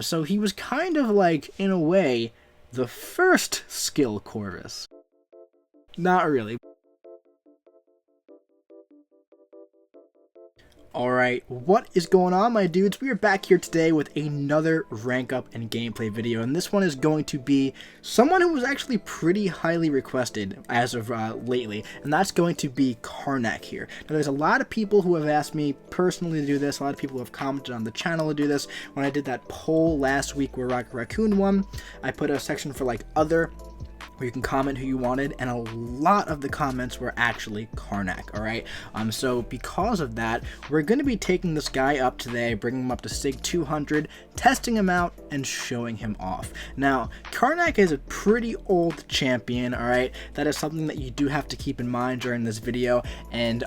So he was kind of like, in a way, the first skill Corvus. Not really. Alright, what is going on, my dudes? We are back here today with another rank up and gameplay video, and this one is going to be someone who was actually pretty highly requested as of lately, and that's going to be Karnak here. Now, there's a lot of people who have asked me personally to do this, a lot of people who have commented on the channel to do this. When I did that poll last week where Rocket Raccoon won, I put a section for like other, where you can comment who you wanted, and a lot of the comments were actually Karnak, alright? So because of that, we're going to be taking this guy up today, bringing him up to Sig 200, testing him out, and showing him off. Now, Karnak is a pretty old champion, alright? That is something that you do have to keep in mind during this video, and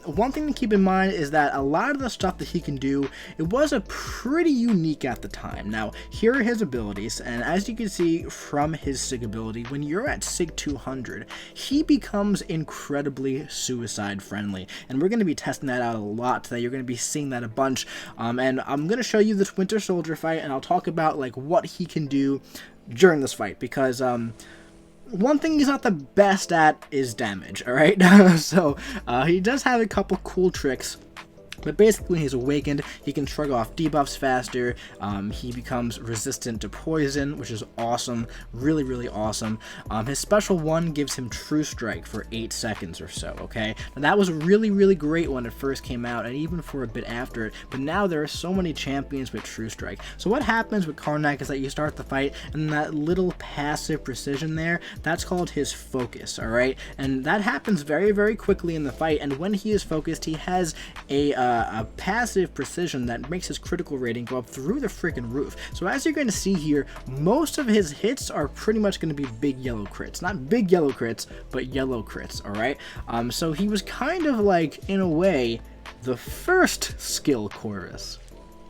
one thing to keep in mind is that a lot of the stuff that he can do, it was a pretty unique at the time. Now, here are his abilities, and as you can see from his Sig ability, when you're at Sig 200, he becomes incredibly suicide friendly, and we're going to be testing that out a lot today. You're going to be seeing that a bunch, and I'm going to show you this Winter Soldier fight, and I'll talk about like what he can do during this fight, because one thing he's not the best at is damage, alright? So he does have a couple cool tricks. But basically, when he's awakened, he can shrug off debuffs faster. He becomes resistant to poison, which is awesome. Really, really awesome. His special one gives him True Strike for 8 seconds or so, okay? Now, that was really, really great when it first came out, and even for a bit after it. But now there are so many champions with True Strike. So what happens with Karnak is that you start the fight, and that little passive precision there, that's called his focus, alright? And that happens very, very quickly in the fight, and when he is focused, he has a passive precision that makes his critical rating go up through the freaking roof. So as you're going to see here, most of his hits are pretty much going to be big yellow crits. Not big yellow crits, but yellow crits, alright? So he was kind of like, in a way, the first skill Corvus.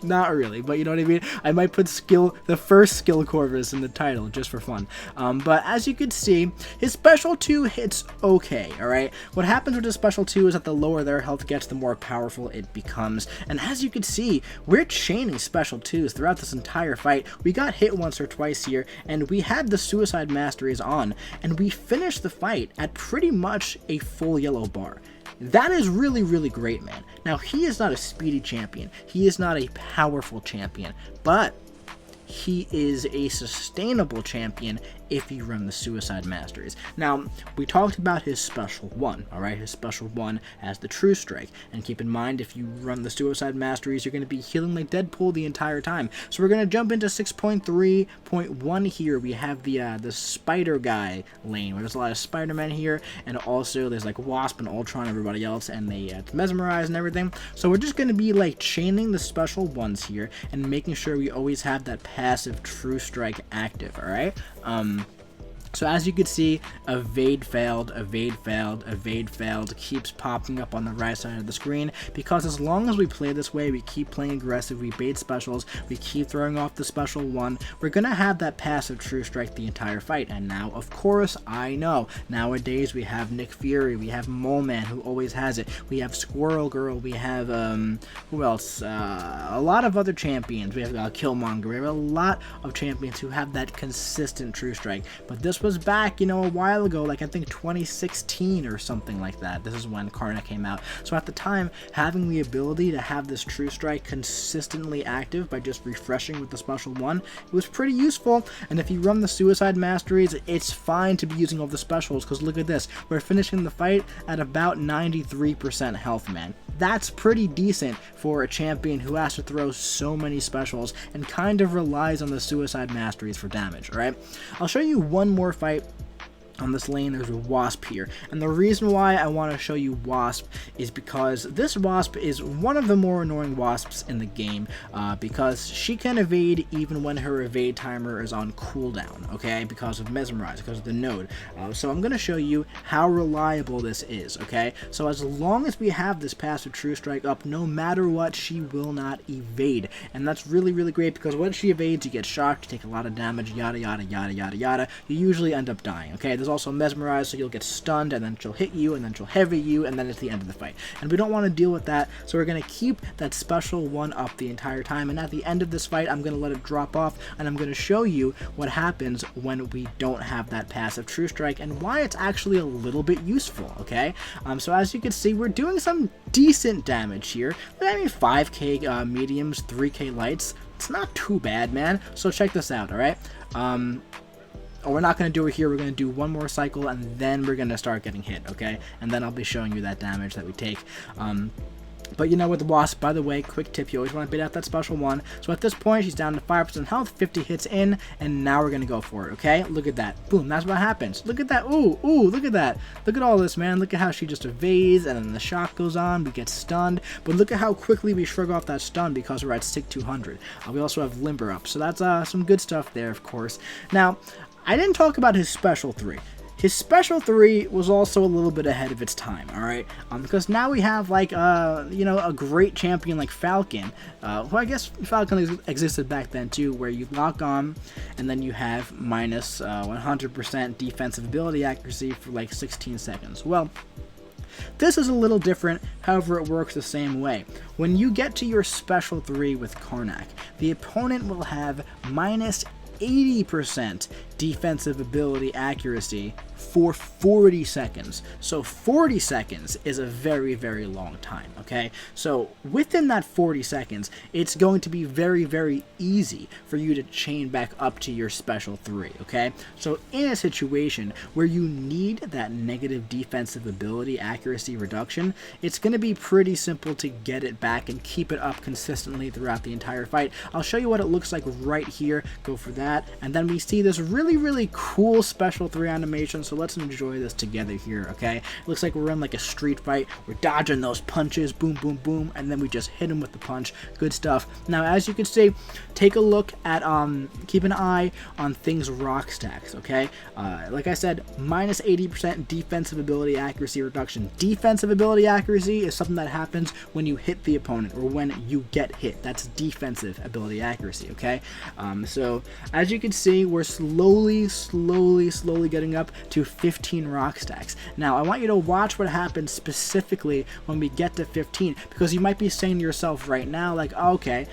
Not really, but you know what I mean? I might put the first skill Corvus in the title, just for fun. But as you can see, his special 2 hits okay, alright? What happens with his special 2 is that the lower their health gets, the more powerful it becomes. And as you can see, we're chaining special 2s throughout this entire fight. We got hit once or twice here, and we had the suicide masteries on, and we finished the fight at pretty much a full yellow bar. That is really, really great, man. Now, he is not a speedy champion. He is not a powerful champion, but he is a sustainable champion if you run the Suicide Masteries. Now, we talked about his special 1, alright? His special 1 has the True Strike. And keep in mind, if you run the Suicide Masteries, you're going to be healing like Deadpool the entire time. So we're going to jump into 6.3.1 here. We have the Spider Guy lane, where there's a lot of Spider-Man here, and also there's like Wasp and Ultron and everybody else, and they Mesmerize and everything. So we're just going to be like chaining the special 1s here, and making sure we always have that passive True Strike active, alright? So as you can see, evade failed, evade failed, evade failed keeps popping up on the right side of the screen, because as long as we play this way, we keep playing aggressive, we bait specials, we keep throwing off the special 1, we're gonna have that passive True Strike the entire fight. And now, of course, I know, nowadays we have Nick Fury, we have Mole Man, who always has it, we have Squirrel Girl, we have, who else, a lot of other champions, we have Killmonger, we have a lot of champions who have that consistent True Strike, but this was back, you know, a while ago, like I think 2016 or something like that. This is when Karnak came out. So at the time, having the ability to have this True Strike consistently active by just refreshing with the special 1, it was pretty useful. And if you run the Suicide Masteries, it's fine to be using all the specials, because look at this, we're finishing the fight at about 93% health, man. That's pretty decent for a champion who has to throw so many specials and kind of relies on the Suicide Masteries for damage, alright? I'll show you one more fight on this lane. There's a Wasp here, and the reason why I want to show you Wasp is because this Wasp is one of the more annoying Wasps in the game, because she can evade even when her evade timer is on cooldown, okay, because of Mesmerize, because of the node. So I'm going to show you how reliable this is, okay? So as long as we have this passive True Strike up, no matter what, she will not evade, and that's really, really great, because when she evades, you get shocked, you take a lot of damage, yada, yada, yada, yada, yada. You usually end up dying, okay? There's There's also Mesmerize, so you'll get stunned, and then she'll hit you, and then she'll heavy you, and then it's the end of the fight. And we don't want to deal with that, so we're going to keep that special 1 up the entire time, and at the end of this fight, I'm going to let it drop off, and I'm going to show you what happens when we don't have that passive True Strike, and why it's actually a little bit useful, okay? So as you can see, we're doing some decent damage here. I mean, 5k mediums, 3k lights. It's not too bad, man. So check this out, alright? We're not going to do it here. We're going to do 1 more cycle, and then we're going to start getting hit, okay? And then I'll be showing you that damage that we take. But you know, with the Wasp, by the way, quick tip, you always want to bait out that special 1. So at this point, she's down to 5% health, 50 hits in, and now we're going to go for it, okay? Look at that. Boom, that's what happens. Look at that. Ooh, look at that. Look at all this, man. Look at how she just evades, and then the shock goes on. We get stunned. But look at how quickly we shrug off that stun because we're at stick 200. We also have Limber up, so that's some good stuff there, of course. Now, I didn't talk about his special 3. His special 3 was also a little bit ahead of its time, alright? Because now we have, like, you know, a great champion like Falcon, who I guess Falcon existed back then too, where you lock on, and then you have minus 100% defensive ability accuracy for like 16 seconds. Well, this is a little different, however it works the same way. When you get to your special 3 with Karnak, the opponent will have minus 80% defensive ability accuracy for 40 seconds. So 40 seconds is a very, very long time, okay? So within that 40 seconds, it's going to be very, very easy for you to chain back up to your special 3, okay? So in a situation where you need that negative defensive ability accuracy reduction, it's going to be pretty simple to get it back and keep it up consistently throughout the entire fight. I'll show you what it looks like right here. Go for that. And then we see this really, really cool special 3 animation. So let's enjoy this together here, okay? Looks like we're in like a street fight. We're dodging those punches, boom, boom, boom, and then we just hit him with the punch. Good stuff. Now, as you can see, take a look at, keep an eye on things rock stacks, okay? Like I said, minus 80% defensive ability accuracy reduction. Defensive ability accuracy is something that happens when you hit the opponent or when you get hit. That's defensive ability accuracy, okay? So as you can see, we're slowly getting up to 15 rock stacks. Now, I want you to watch what happens specifically when we get to 15, because you might be saying to yourself right now, like, oh, okay,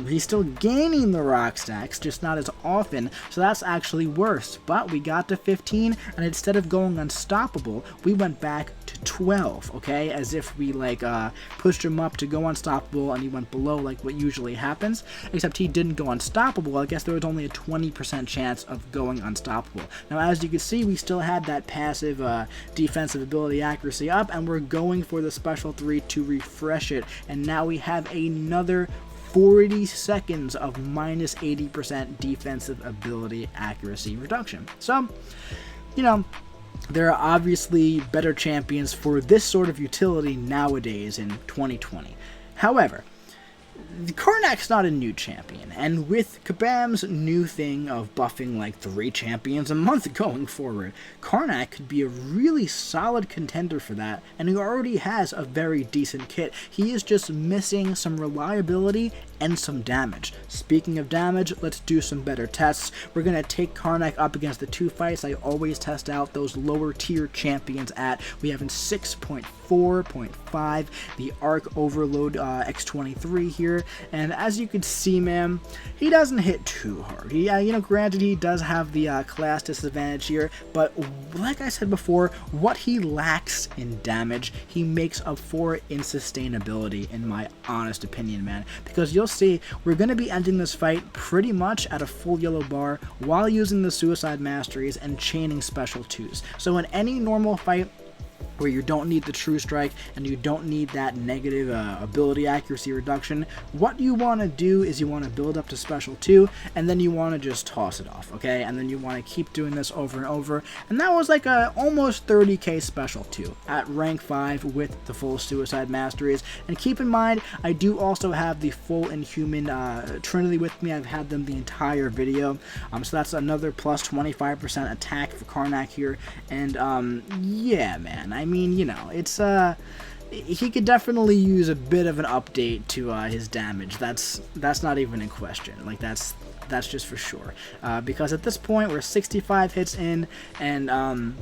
he's still gaining the rock stacks, just not as often, so that's actually worse. But we got to 15, and instead of going unstoppable, we went back to 12, okay, as if we like pushed him up to go unstoppable and he went below like what usually happens, except he didn't go unstoppable. I guess there was only a 20% chance of going unstoppable. Now, as you can see, we still had that passive defensive ability accuracy up, and we're going for the special 3 to refresh it, and now we have another 40 seconds of minus 80% defensive ability accuracy reduction. So, you know, there are obviously better champions for this sort of utility nowadays in 2020. However, Karnak's not a new champion, and with Kabam's new thing of buffing like 3 champions a month going forward, Karnak could be a really solid contender for that, and he already has a very decent kit. He is just missing some reliability and some damage. Speaking of damage, let's do some better tests. We're going to take Karnak up against the 2 fights I always test out those lower tier champions at. We have in 6.4.5 the Arc Overload X23 here, and as you can see, man, he doesn't hit too hard. He, you know, granted, he does have the class disadvantage here, but like I said before, what he lacks in damage, he makes up for in sustainability, in my honest opinion, man, because you'll see we're going to be ending this fight pretty much at a full yellow bar while using the suicide masteries and chaining special 2s. So in any normal fight where you don't need the True Strike and you don't need that negative ability accuracy reduction, what you want to do is you want to build up to special 2, and then you want to just toss it off, okay? And then you want to keep doing this over and over, and that was like a almost 30k special 2 at rank 5 with the full suicide masteries. And keep in mind, I do also have the full Inhuman Trinity with me. I've had them the entire video, so that's another plus 25% attack for Karnak here. And yeah, man, I mean, you know, it's he could definitely use a bit of an update to his damage. That's not even in question. Like, that's just for sure. Because at this point, we're 65 hits in, and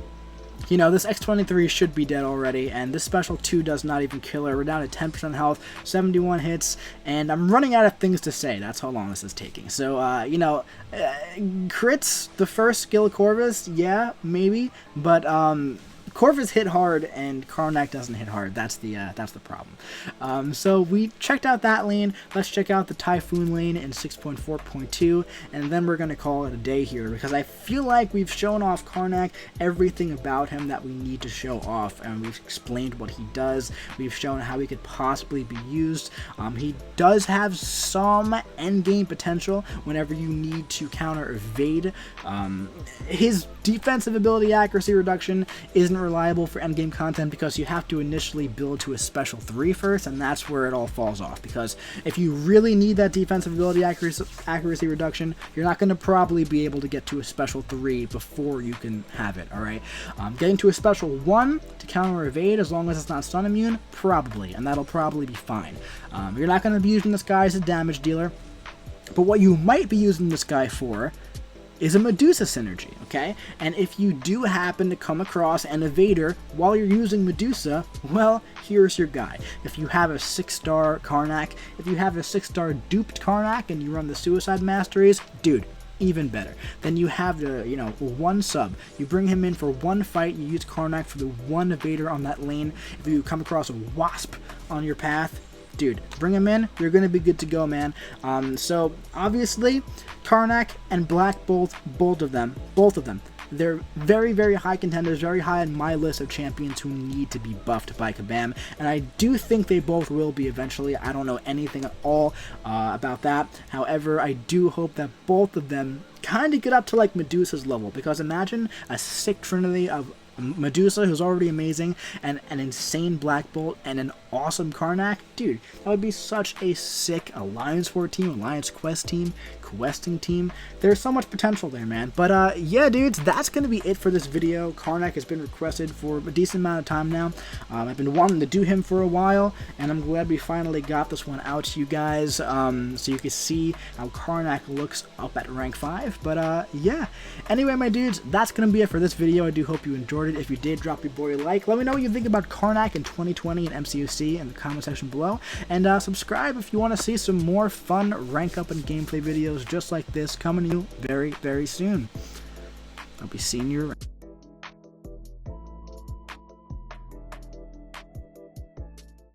you know, this X23 should be dead already, and this special 2 does not even kill her. We're down to 10% health, 71 hits, and I'm running out of things to say. That's how long this is taking. So, you know, crits, the first skill Corvus, yeah, maybe, but, Corvus hit hard and Karnak doesn't hit hard. That's the problem. So we checked out that lane. Let's check out the Typhoon lane in 6.4.2, and then we're gonna call it a day here because I feel like we've shown off Karnak, everything about him that we need to show off, and we've explained what he does. We've shown how he could possibly be used. He does have some endgame potential whenever you need to counter evade. His defensive ability accuracy reduction isn't reliable for endgame content because you have to initially build to a special 3 first, and that's where it all falls off, because if you really need that defensive ability accuracy reduction, you're not going to probably be able to get to a special 3 before you can have it, alright? Getting to a special 1 to counter evade, as long as it's not stun immune, probably, and that'll probably be fine. You're not going to be using this guy as a damage dealer, but what you might be using this guy for is a Medusa synergy, okay? And if you do happen to come across an evader while you're using Medusa, well, here's your guy. If you have a 6-star Karnak, if you have a 6-star duped Karnak and you run the Suicide Masteries, dude, even better. Then you have the, you know, 1 sub. You bring him in for 1 fight, you use Karnak for the 1 evader on that lane. If you come across a Wasp on your path, dude, bring him in, you're gonna be good to go, man. So obviously Karnak and Black Bolt, both of them, they're very, very high contenders, very high on my list of champions who need to be buffed by Kabam, and I do think they both will be eventually. I don't know anything at all about that. However, I do hope that both of them kind of get up to like Medusa's level, because imagine a sick trinity of Medusa, who's already amazing, and an insane Black Bolt, and an awesome Karnak. Dude, that would be such a sick Alliance 4 team, Alliance Quest team, questing team. There's so much potential there, man. But yeah, dudes, that's gonna be it for this video. Karnak has been requested for a decent amount of time now. I've been wanting to do him for a while, and I'm glad we finally got this one out to you guys, so you can see how Karnak looks up at rank 5. But yeah, anyway, my dudes, that's gonna be it for this video. I do hope you enjoyed it. If you did, drop your boy a like. Let me know what you think about Karnak in 2020 and MCOC in the comment section below, and subscribe if you want to see some more fun rank up and gameplay videos just like this coming to you very, very soon. I'll be seeing you around.